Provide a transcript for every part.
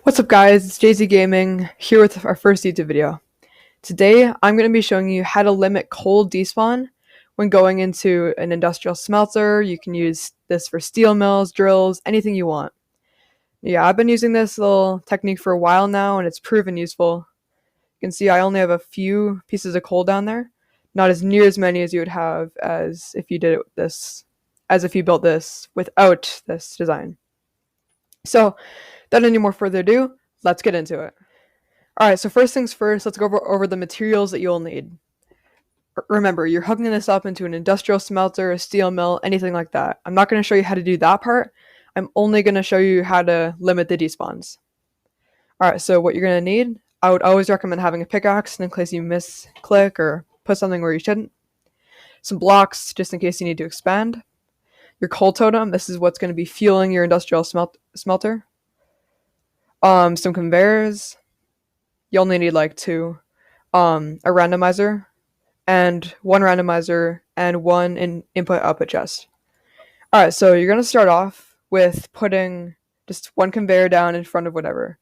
What's up guys, it's JZ Gaming here with our first YouTube video. Today I'm going to be showing you how to limit coal despawn when going into an industrial smelter. You can use this for steel mills, drills, anything you want. Yeah, I've been using this little technique for a while now and it's proven useful. You can see I only have a few pieces of coal down there, not as near as many as you would have as if you did it with this, as if you built this without this design. So without any more further ado, let's get into it. Alright, so first things first, let's go over the materials that you'll need. Remember, you're hooking this up into an industrial smelter, a steel mill, anything like that. I'm not going to show you how to do that part. I'm only going to show you how to limit the despawns. Alright, so what you're going to need, I would always recommend having a pickaxe in case you misclick or put something where you shouldn't. Some blocks, just in case you need to expand. Your coal totem, this is what's going to be fueling your industrial smelter. Some conveyors. You only need like two. A randomizer, and one randomizer, and one input-output chest. Alright, so you're going to start off with putting just one conveyor down in front of whatever.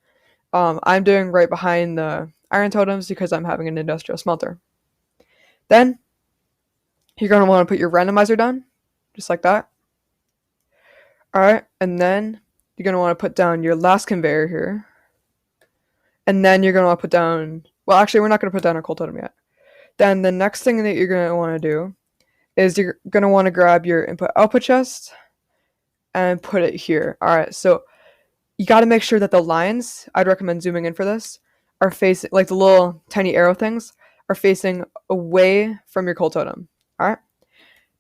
I'm doing right behind the iron totems because I'm having an industrial smelter. Then, you're going to want to put your randomizer down, just like that. Alright, and then you're going to want to put down your last conveyor here. And then you're going to want to put down, well actually we're not going to put down our coal totem yet. Then the next thing that you're going to want to do is you're going to want to grab your input-output chest and put it here. Alright, so you got to make sure that the lines, I'd recommend zooming in for this, are facing, like the little tiny arrow things, are facing away from your coal totem. Alright?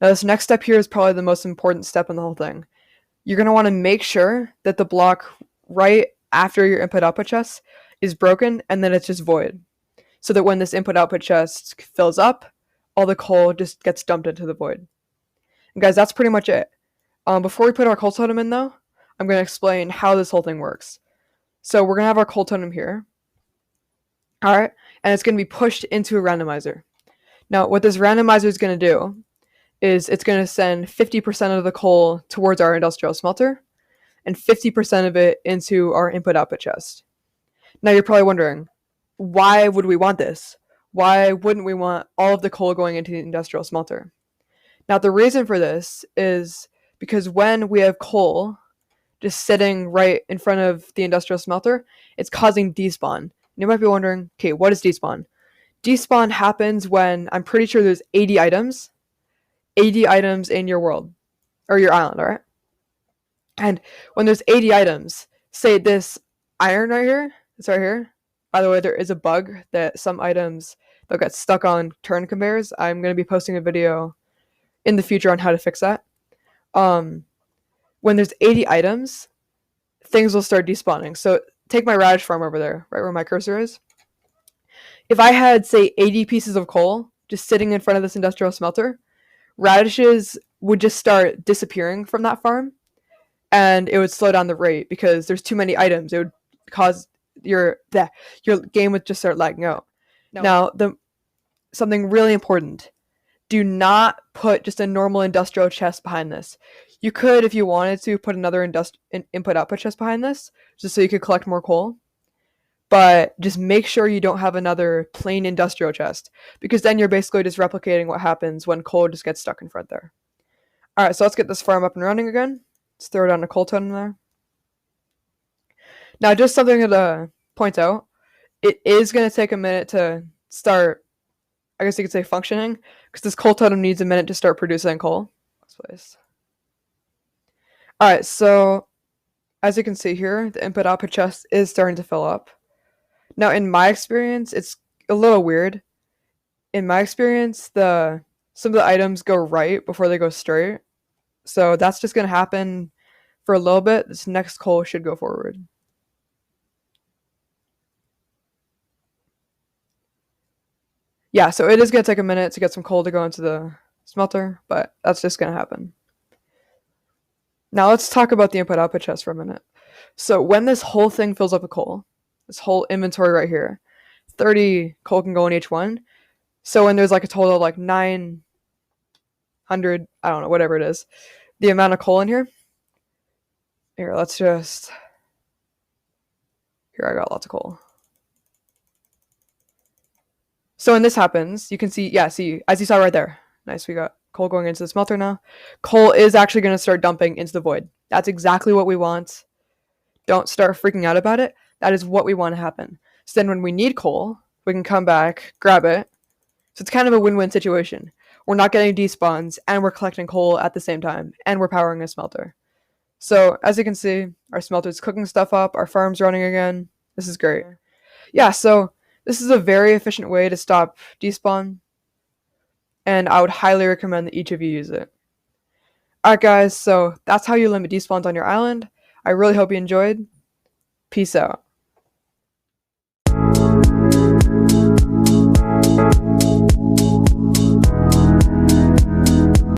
Now this next step here is probably the most important step in the whole thing. You're going to want to make sure that the block right after your input-output chest is broken and then it's just void. So that when this input-output chest fills up, all the coal just gets dumped into the void. And guys, that's pretty much it. Before we put our coal totem in though, I'm going to explain how this whole thing works. So we're going to have our coal totem here. Alright, and it's going to be pushed into a randomizer. Now what this randomizer is going to do is it's going to send 50% of the coal towards our industrial smelter and 50% of it into our input-output chest. Now you're probably wondering, why would we want this? Why wouldn't we want all of the coal going into the industrial smelter? Now the reason for this is because when we have coal just sitting right in front of the industrial smelter, it's causing despawn. And you might be wondering, okay, what is despawn? Despawn happens when, I'm pretty sure there's 80 items in your world, or your island, alright? And when there's 80 items, say this iron right here, it's right here. By the way, there is a bug that some items, they'll get stuck on turn conveyors. I'm going to be posting a video in the future on how to fix that. When there's 80 items, things will start despawning. So take my radish farm over there, right where my cursor is. If I had, say, 80 pieces of coal just sitting in front of this industrial smelter, radishes would just start disappearing from that farm, and it would slow down the rate because there's too many items. It would cause your game would just start lagging out. No. Now, something really important. Do not put just a normal industrial chest behind this. You could, if you wanted to, put another input-output chest behind this, just so you could collect more coal. But just make sure you don't have another plain industrial chest, because then you're basically just replicating what happens when coal just gets stuck in front there. Alright, so let's get this farm up and running again. Let's throw down a coal totem there. Now, just something to point out, it is going to take a minute to start, I guess you could say, functioning, because this coal totem needs a minute to start producing coal. Alright, so as you can see here, the input-output chest is starting to fill up. Now, in my experience, it's a little weird. In my experience, some of the items go right before they go straight. So that's just going to happen for a little bit. This next coal should go forward. Yeah, so it is going to take a minute to get some coal to go into the smelter, but that's just going to happen. Now let's talk about the input-output chest for a minute. So when this whole thing fills up with coal, this whole inventory right here, 30 coal can go in each one. So when there's like a total of like 900, I don't know, whatever it is, the amount of coal in here. Here, let's just Here, I got lots of coal. So when this happens, you can see, yeah, see, as you saw right there. Nice, we got coal going into the smelter now. Coal is actually going to start dumping into the void. That's exactly what we want. Don't start freaking out about it. That is what we want to happen. So then when we need coal, we can come back, grab it. So it's kind of a win-win situation. We're not getting despawns, and we're collecting coal at the same time, and we're powering a smelter. So as you can see, our smelter's cooking stuff up, our farm's running again. This is great. Yeah, so this is a very efficient way to stop despawn, and I would highly recommend that each of you use it. Alright guys, so that's how you limit despawns on your island. I really hope you enjoyed. Peace out.